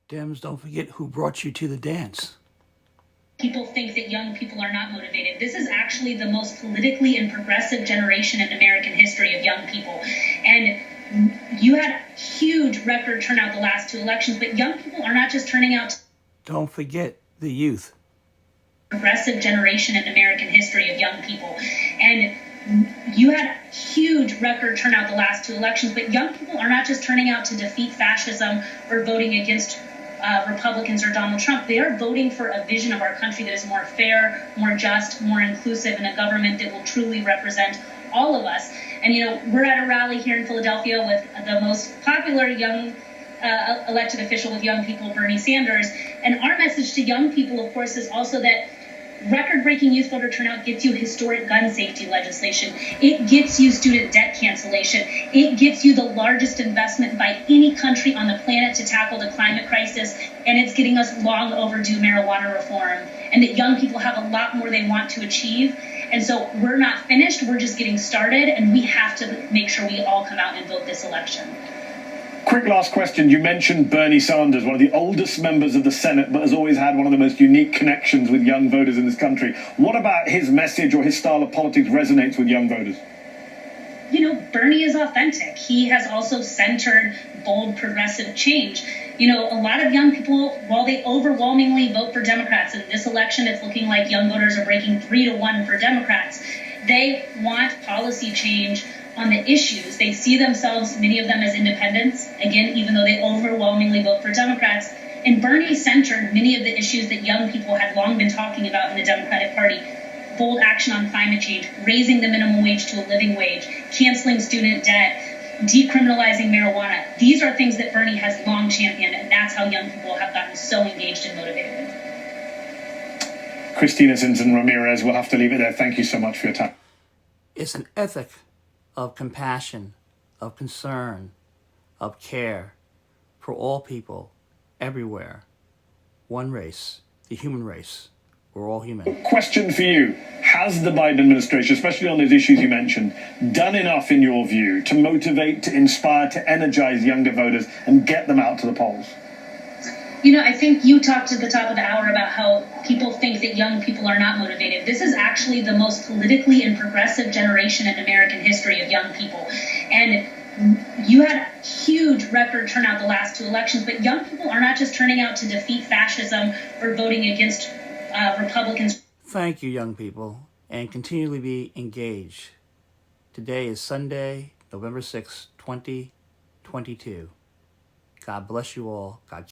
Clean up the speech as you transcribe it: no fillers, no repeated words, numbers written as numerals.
Dems, don't forget who brought you to the dance. People think that young people are not motivated. This is actually the most politically and progressive generation in American history of young people. And you had huge record turnout the last two elections, but young people are not just turning out. Don't forget the youth. Progressive generation in American history of young people. And you had huge record turnout the last two elections, but young people are not just turning out to defeat fascism or voting against Republicans or Donald Trump. They are voting for a vision of our country that is more fair, more just, more inclusive, and a government that will truly represent all of us. And, you know, we're at a rally here in Philadelphia with the most popular young elected official with young people, Bernie Sanders. And our message to young people, of course, is also that record-breaking youth voter turnout gets you historic gun safety legislation. It gets you student debt cancellation. It gets you the largest investment by any country on the planet to tackle the climate crisis. And it's getting us long overdue marijuana reform. And that young people have a lot more they want to achieve. And so we're not finished. We're just getting started. And we have to make sure we all come out and vote this election. Quick last question. You mentioned Bernie Sanders, one of the oldest members of the Senate, but has always had one of the most unique connections with young voters in this country. What about his message or his style of politics resonates with young voters? You know, Bernie is authentic. He has also centered bold progressive change. You know, a lot of young people, while they overwhelmingly vote for Democrats, in this election it's looking like young voters are breaking 3-1 for Democrats. They want policy change on the issues. They see themselves, many of them, as independents, again, even though they overwhelmingly vote for Democrats. And Bernie centered many of the issues that young people had long been talking about in the Democratic Party. Bold action on climate change, raising the minimum wage to a living wage, canceling student debt, decriminalizing marijuana. These are things that Bernie has long championed, and that's how young people have gotten so engaged and motivated. Cristina Zinzan Ramirez, we'll have to leave it there. Thank you so much for your time. It's an ethic of compassion, of concern, of care for all people, everywhere. One race, the human race. We're all human. Question for you. Has the Biden administration, especially on those issues you mentioned, done enough, in your view, to motivate, to inspire, to energize younger voters and get them out to the polls? You know, I think you talked at the top of the hour about how people think that young people are not motivated. This is actually the most politically and progressive generation in American history of young people. And you had huge record turnout the last two elections, but young people are not just turning out to defeat fascism or voting against Republicans. Thank you, young people, and continually be engaged. Today is Sunday, November 6, 2022. God bless you all. God